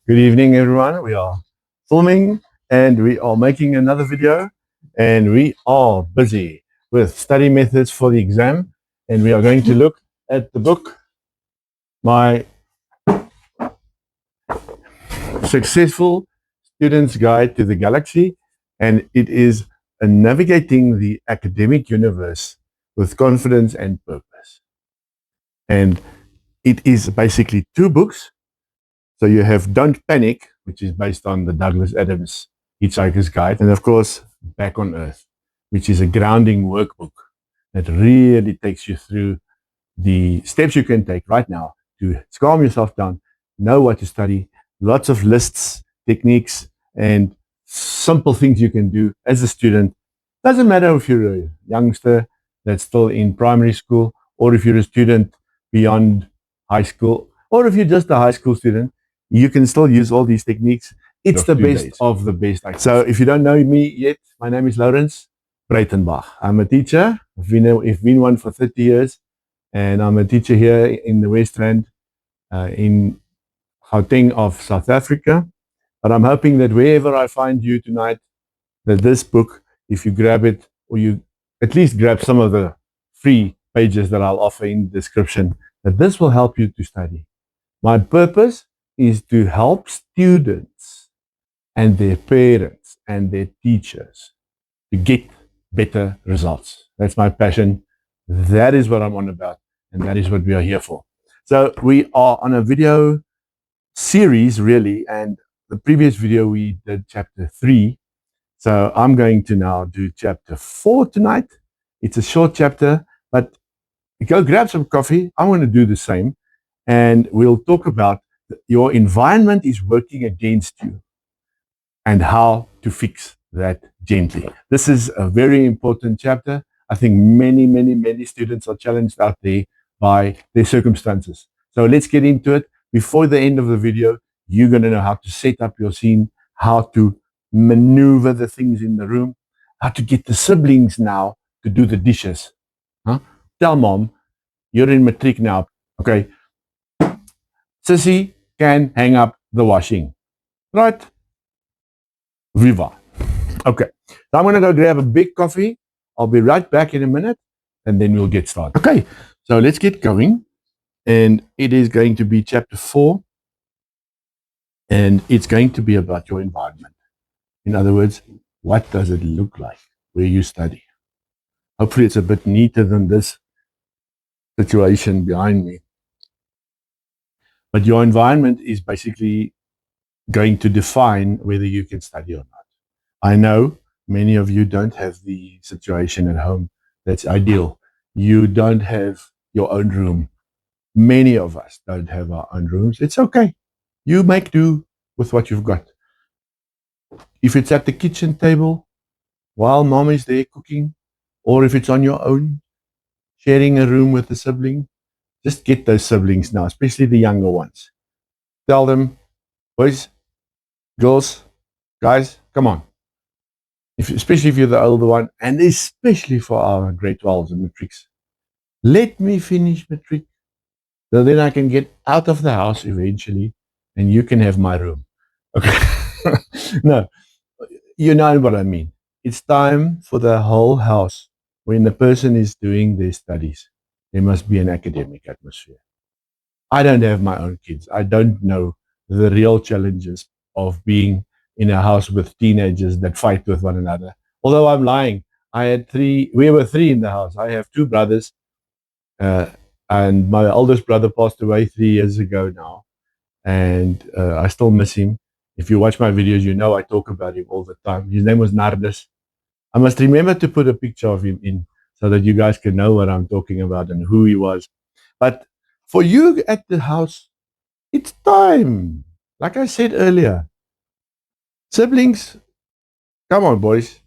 Good evening, everyone. We are filming and we are making another video, and we are busy with study methods for the exam, and we are going to look at the book, My Successful Student's Guide to the Galaxy, and it is a navigating the academic universe with confidence and purpose. And it is basically two books. So you have Don't Panic, which is based on the Douglas Adams Hitchhiker's Guide, and of course, Back on Earth, which is a grounding workbook that really takes you through the steps you can take right now to calm yourself down, know what to study, lots of lists, techniques, and simple things you can do as a student. Doesn't matter if you're a youngster that's still in primary school, or if you're a student beyond high school, or if you're just a high school student, you can still use all these techniques. It's the best of the best. So if you don't know me yet, my name is Lourens Breytenbach. I'm a teacher. I've been one for 30 years, and I'm a teacher here in the West Rand, in Gauteng of South Africa. But I'm hoping that wherever I find you tonight, that this book, if you grab it, or you at least grab some of the free pages that I'll offer in the description, that this will help you to study. My purpose is to help students and their parents and their teachers to get better results. That's my passion. That is what I'm on about, and that is what we are here for. So we are on a video series, really, and the previous video we did chapter 3. So I'm going to now do chapter 4 tonight. It's a short chapter, but go grab some coffee. I'm going to do the same, and we'll talk about your environment is working against you and how to fix that gently. This is a very important chapter. I think many students are challenged out there by their circumstances. So let's get into it. Before the end of the video, you're going to know how to set up your scene, how to maneuver the things in the room, how to get the siblings now to do the dishes. Tell mom, you're in matric now. Okay. Sissy can hang up the washing. Right? Viva. Okay. So I'm going to go grab a big coffee. I'll be right back in a minute, and then we'll get started. Okay. So let's get going. And it is going to be chapter 4. And it's going to be about your environment. In other words, what does it look like where you study? Hopefully it's a bit neater than this situation behind me. But your environment is basically going to define whether you can study or not. I know many of you don't have the situation at home that's ideal. You don't have your own room. Many of us don't have our own rooms. It's okay. You make do with what you've got. If it's at the kitchen table while mom is there cooking, or if it's on your own, sharing a room with a sibling, just get those siblings now, especially the younger ones. Tell them, boys, girls, guys, come on. Especially if you're the older one, and especially for our grade 12s and matrics. Let me finish matric, so then I can get out of the house eventually, and you can have my room. Okay. No, you know what I mean. It's time for the whole house. When the person is doing their studies, there must be an academic atmosphere. I don't have my own kids. I don't know the real challenges of being in a house with teenagers that fight with one another. Although I'm lying. We were 3 in the house. I have 2 brothers, and my oldest brother passed away 3 years ago now, and I still miss him. If you watch my videos, you know I talk about him all the time. His name was Nardus. I must remember to put a picture of him in so that you guys can know what I'm talking about and who he was. But for you at the house, it's time. Like I said earlier, siblings, come on, boys.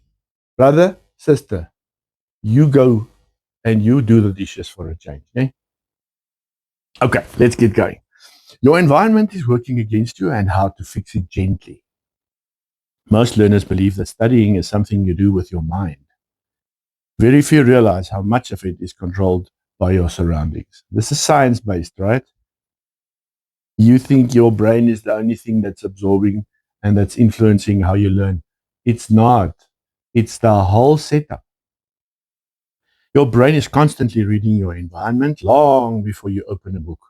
Brother, sister, you go and you do the dishes for a change. Okay? Okay, let's get going. Your environment is working against you, and how to fix it gently. Most learners believe that studying is something you do with your mind. Very few realize how much of it is controlled by your surroundings. This is science-based, right? You think your brain is the only thing that's absorbing and that's influencing how you learn. It's not. It's the whole setup. Your brain is constantly reading your environment long before you open a book.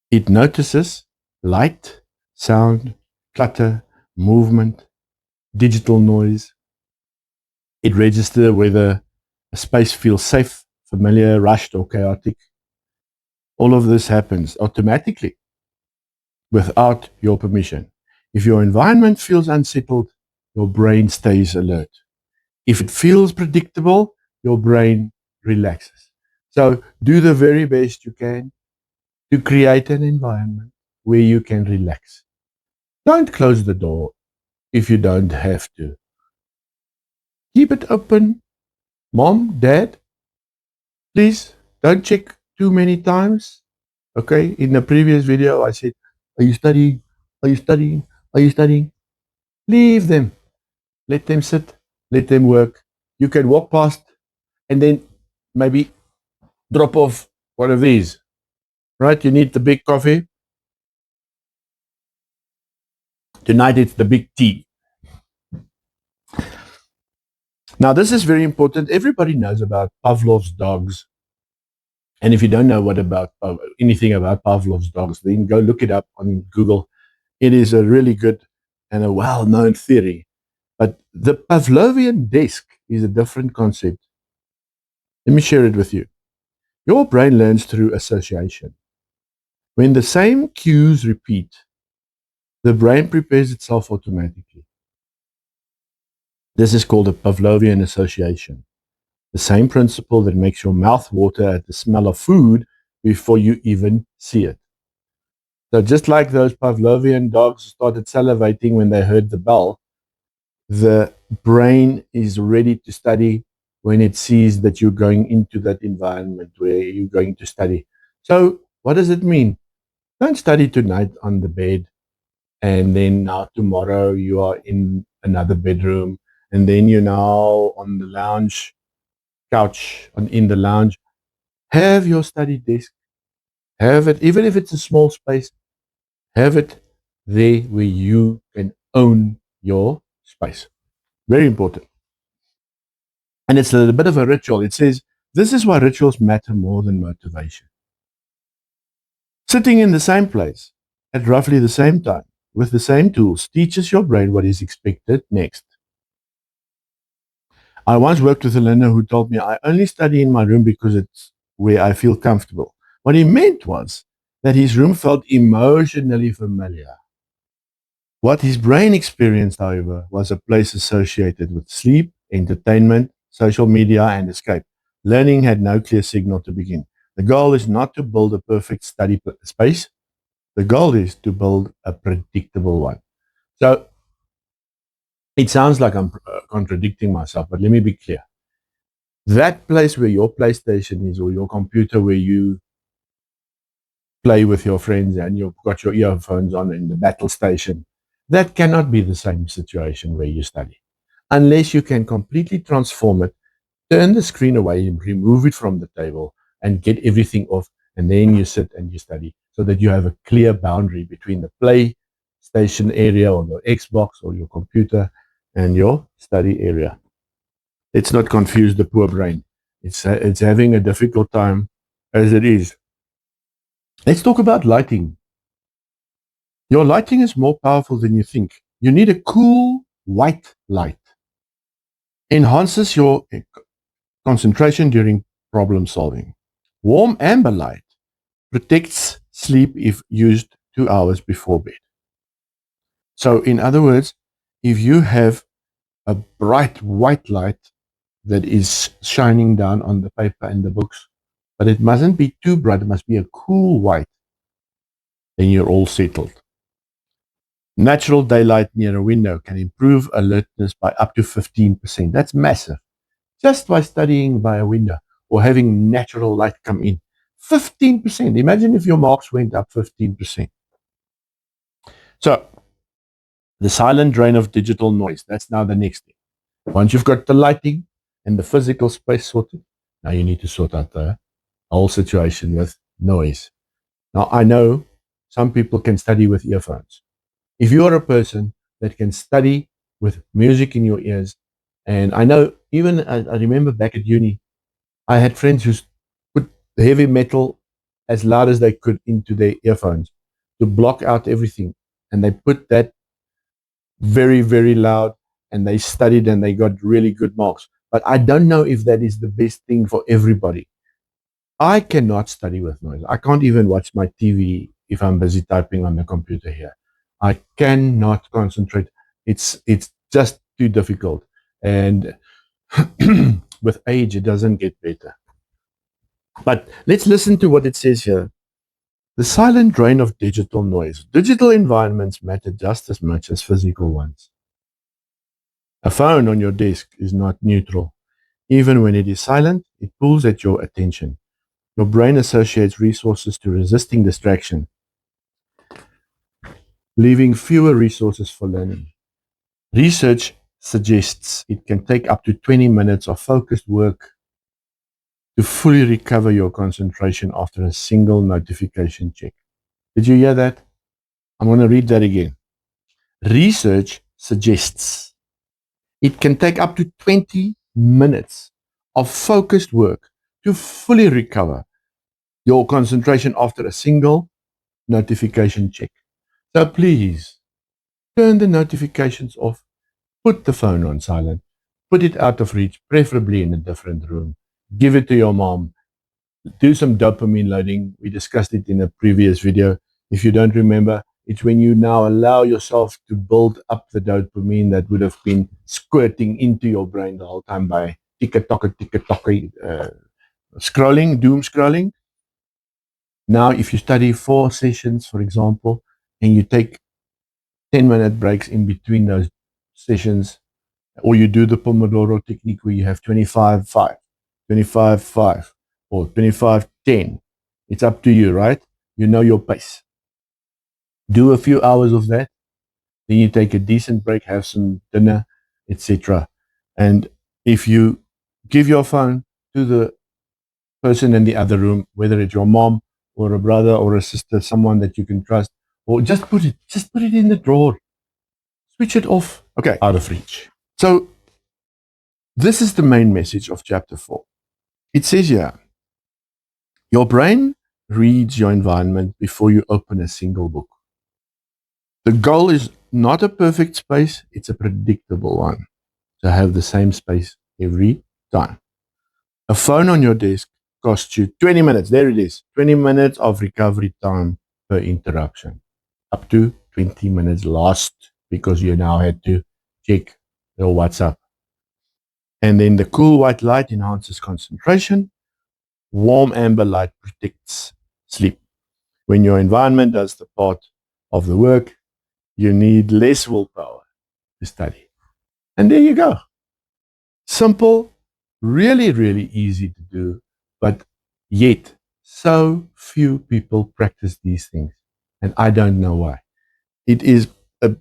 It notices light, sound, clutter, movement, digital noise. It registers whether a space feels safe, familiar, rushed, or chaotic. All of this happens automatically without your permission. If your environment feels unsettled, your brain stays alert. If it feels predictable, your brain relaxes. So do the very best you can to create an environment where you can relax. Don't close the door if you don't have to. Keep it open. Mom, Dad, please don't check too many times. Okay, in the previous video, I said, are you studying? Are you studying? Are you studying? Leave them. Let them sit. Let them work. You can walk past and then maybe drop off one of these. Right? You need the big coffee. Tonight it's the big tea. Now, this is very important. Everybody knows about Pavlov's dogs. And if you don't know anything about Pavlov's dogs, then go look it up on Google. It is a really good and a well-known theory. But the Pavlovian desk is a different concept. Let me share it with you. Your brain learns through association. When the same cues repeat, the brain prepares itself automatically. This is called a Pavlovian association. The same principle that makes your mouth water at the smell of food before you even see it. So just like those Pavlovian dogs started salivating when they heard the bell, the brain is ready to study when it sees that you're going into that environment where you're going to study. So what does it mean? Don't study tonight on the bed, and then now tomorrow you are in another bedroom, and then you're now on the lounge couch in the lounge. Have your study desk. Have it, even if it's a small space, have it there where you can own your space. Very important. And it's a bit of a ritual. It says, this is why rituals matter more than motivation. Sitting in the same place at roughly the same time with the same tools teaches your brain what is expected next. I once worked with a learner who told me, I only study in my room because it's where I feel comfortable. What he meant was that his room felt emotionally familiar. What his brain experienced, however, was a place associated with sleep, entertainment, social media, and escape. Learning had no clear signal to begin. The goal is not to build a perfect study space. The goal is to build a predictable one. So it sounds like I'm contradicting myself, but let me be clear. That place where your PlayStation is or your computer where you play with your friends and you've got your earphones on in the battle station, that cannot be the same situation where you study. Unless you can completely transform it, turn the screen away, remove it from the table, and get everything off, and then you sit and you study so that you have a clear boundary between the PlayStation area or the Xbox or your computer and your study area. Let's not confuse the poor brain. It's having a difficult time as it is. Let's talk about lighting. Your lighting is more powerful than you think. You need a cool white light. Enhances your concentration during problem solving. Warm amber light protects sleep if used 2 hours before bed. So in other words, if you have a bright white light that is shining down on the paper and the books, but it mustn't be too bright, it must be a cool white, then you're all settled. Natural daylight near a window can improve alertness by up to 15%. That's massive. Just by studying by a window or having natural light come in. 15%. Imagine if your marks went up 15%. So, the silent drain of digital noise. That's now the next thing. Once you've got the lighting and the physical space sorted, Now you need to sort out the whole situation with noise. Now I know some people can study with earphones. If you are a person that can study with music in your ears, and I know even I remember back at uni, I had friends who put heavy metal as loud as they could into their earphones to block out everything. And they put that very, very loud and they studied and they got really good marks. But I don't know if that is the best thing for everybody. I cannot study with noise. I can't even watch my TV if I'm busy typing on the computer here. I cannot concentrate. It's just too difficult. And with age, it doesn't get better. But let's listen to what it says here. The silent drain of digital noise. Digital environments matter just as much as physical ones. A phone on your desk is not neutral. Even when it is silent, it pulls at your attention. Your brain associates resources to resisting distraction, leaving fewer resources for learning. Research suggests it can take up to 20 minutes of focused work to fully recover your concentration after a single notification check. Did you hear that? I'm going to read that again. Research suggests it can take up to 20 minutes of focused work to fully recover your concentration after a single notification check. So please turn the notifications off, put the phone on silent, put it out of reach, preferably in a different room. Give it to your mom. Do some dopamine loading. We discussed it in a previous video. If you don't remember, it's when you now allow yourself to build up the dopamine that would have been squirting into your brain the whole time by tick-a-tock, scrolling, doom scrolling. Now, if you study 4 sessions, for example, and you take 10-minute breaks in between those sessions, or you do the Pomodoro technique where you have 25-5, 25-5, or 25-10. It's up to you, right? You know your pace. Do a few hours of that. Then you take a decent break, have some dinner, etc. And if you give your phone to the person in the other room, whether it's your mom or a brother or a sister, someone that you can trust, or just put it in the drawer. Switch it off. Okay, out of reach. So this is the main message of chapter 4. It says here, your brain reads your environment before you open a single book. The goal is not a perfect space, it's a predictable one. To have the same space every time. A phone on your desk costs you 20 minutes. There it is. 20 minutes of recovery time per interruption. Up to 20 minutes lost because you now had to check your WhatsApp. And then the cool white light enhances concentration. Warm amber light protects sleep. When your environment does the part of the work, you need less willpower to study. And there you go. Simple, really, really easy to do, but yet so few people practice these things. And I don't know why. It is a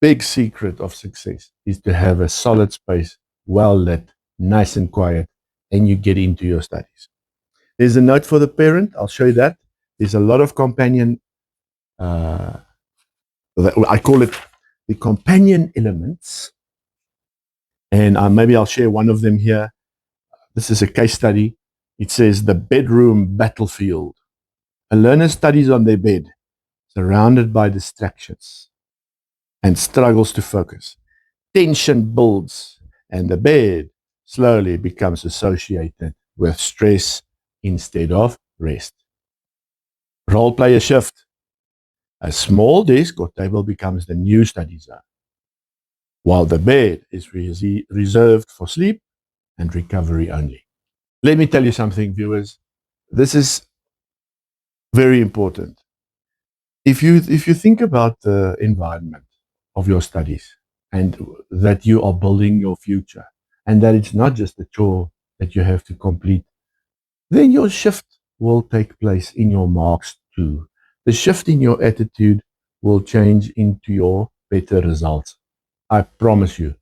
big secret of success is to have a solid space, well lit, nice and quiet, and you get into your studies. There's a note for the parent. I'll show you that. There's a lot of companion, I call it the companion elements. And maybe I'll share one of them here. This is a case study. It says the bedroom battlefield. A learner studies on their bed, surrounded by distractions, and struggles to focus. Tension builds, and the bed slowly becomes associated with stress instead of rest. Role play a shift. A small desk or table becomes the new study zone, while the bed is reserved for sleep and recovery only. Let me tell you something, viewers. This is very important. If you think about the environment of your studies and that you are building your future and that it's not just a chore that you have to complete, then your shift will take place in your marks too. The shift in your attitude will change into your better results. I promise you.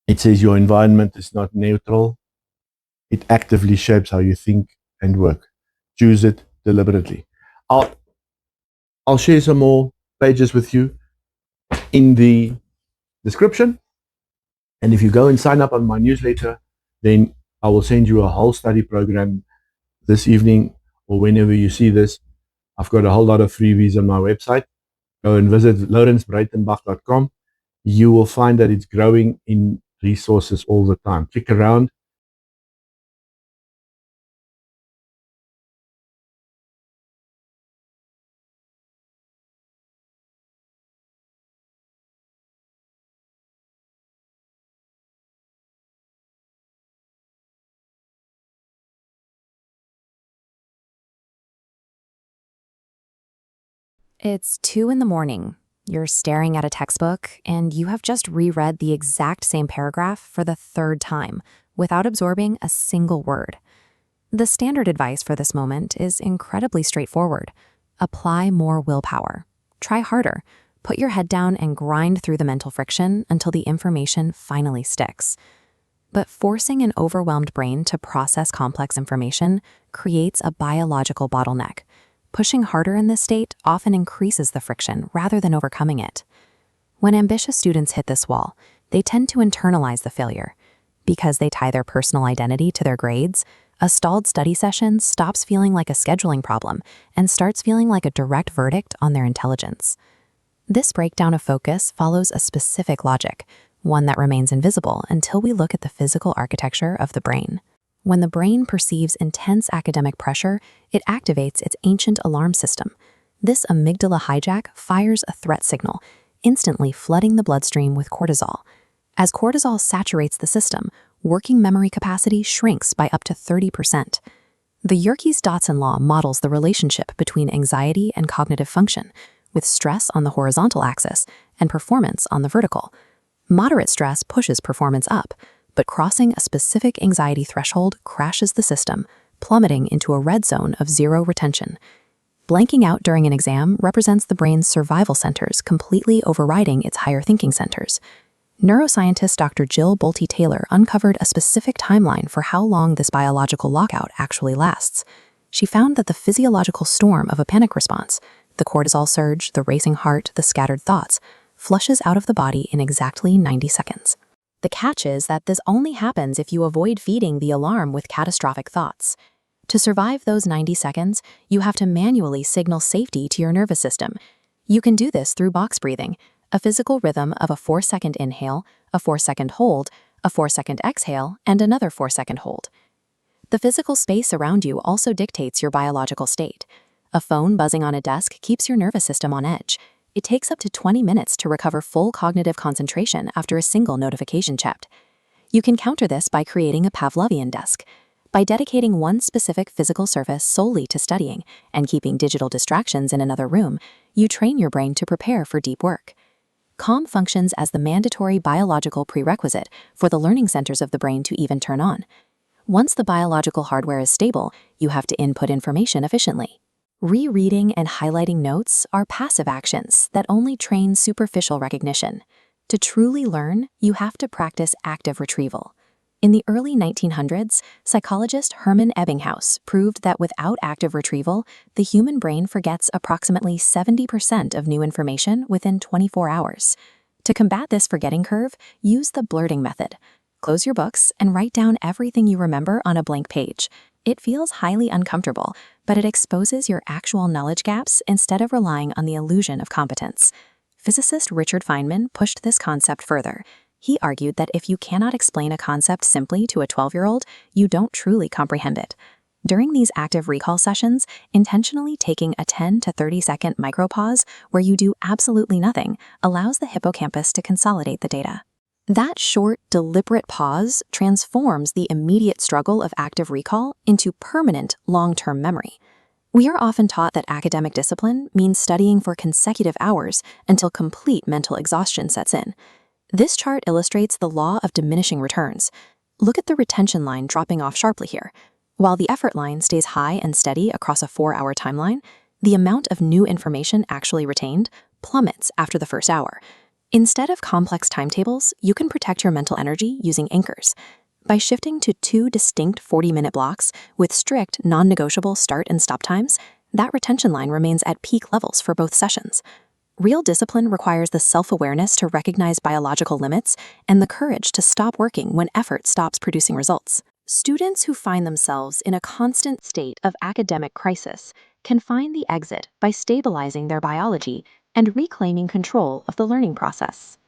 It says your environment is not neutral. It actively shapes how you think and work. Choose it deliberately. I'll share some more pages with you in the description. And if you go and sign up on my newsletter, then I will send you a whole study program this evening or whenever you see this. I've got a whole lot of freebies on my website. Go and visit lourensbreytenbach.com. You will find that it's growing in resources all the time. Click around. It's 2 in the morning. You're staring at a textbook, and you have just reread the exact same paragraph for the third time without absorbing a single word. The standard advice for this moment is incredibly straightforward. Apply more willpower. Try harder. Put your head down and grind through the mental friction until the information finally sticks. But forcing an overwhelmed brain to process complex information creates a biological bottleneck. Pushing harder in this state often increases the friction rather than overcoming it. When ambitious students hit this wall, they tend to internalize the failure. Because they tie their personal identity to their grades, a stalled study session stops feeling like a scheduling problem and starts feeling like a direct verdict on their intelligence. This breakdown of focus follows a specific logic, one that remains invisible until we look at the physical architecture of the brain. When the brain perceives intense academic pressure, it activates its ancient alarm system. This amygdala hijack fires a threat signal, instantly flooding the bloodstream with cortisol. As cortisol saturates the system, working memory capacity shrinks by up to 30%. The Yerkes-Dodson law models the relationship between anxiety and cognitive function, with stress on the horizontal axis and performance on the vertical. Moderate stress pushes performance up, but crossing a specific anxiety threshold crashes the system, plummeting into a red zone of zero retention. Blanking out during an exam represents the brain's survival centers completely overriding its higher thinking centers. Neuroscientist Dr. Jill Bolte Taylor uncovered a specific timeline for how long this biological lockout actually lasts. She found that the physiological storm of a panic response, the cortisol surge, the racing heart, the scattered thoughts, flushes out of the body in exactly 90 seconds. The catch is that this only happens if you avoid feeding the alarm with catastrophic thoughts. To survive those 90 seconds, you have to manually signal safety to your nervous system. You can do this through box breathing, a physical rhythm of a 4-second inhale, a 4-second hold, a 4-second exhale, and another 4-second hold. The physical space around you also dictates your biological state. A phone buzzing on a desk keeps your nervous system on edge. It takes up to 20 minutes to recover full cognitive concentration after a single notification checked. You can counter this by creating a Pavlovian desk. By dedicating one specific physical surface solely to studying and keeping digital distractions in another room, you train your brain to prepare for deep work. Calm functions as the mandatory biological prerequisite for the learning centers of the brain to even turn on. Once the biological hardware is stable, you have to input information efficiently. Rereading and highlighting notes are passive actions that only train superficial recognition. To truly learn, you have to practice active retrieval. In the early 1900s, psychologist Hermann Ebbinghaus proved that without active retrieval, the human brain forgets approximately 70% of new information within 24 hours. To combat this forgetting curve, use the blurting method. Close your books and write down everything you remember on a blank page. It feels highly uncomfortable, but it exposes your actual knowledge gaps instead of relying on the illusion of competence. Physicist Richard Feynman pushed this concept further. He argued that if you cannot explain a concept simply to a 12-year-old, you don't truly comprehend it. During these active recall sessions, intentionally taking a 10 to 30-second micropause where you do absolutely nothing allows the hippocampus to consolidate the data. That short, deliberate pause transforms the immediate struggle of active recall into permanent, long-term memory. We are often taught that academic discipline means studying for consecutive hours until complete mental exhaustion sets in. This chart illustrates the law of diminishing returns. Look at the retention line dropping off sharply here. While the effort line stays high and steady across a 4-hour timeline, the amount of new information actually retained plummets after the first hour. Instead of complex timetables, you can protect your mental energy using anchors. By shifting to 2 distinct 40-minute blocks with strict, non-negotiable start and stop times, that retention line remains at peak levels for both sessions. Real discipline requires the self-awareness to recognize biological limits and the courage to stop working when effort stops producing results. Students who find themselves in a constant state of academic crisis can find the exit by stabilizing their biology and reclaiming control of the learning process.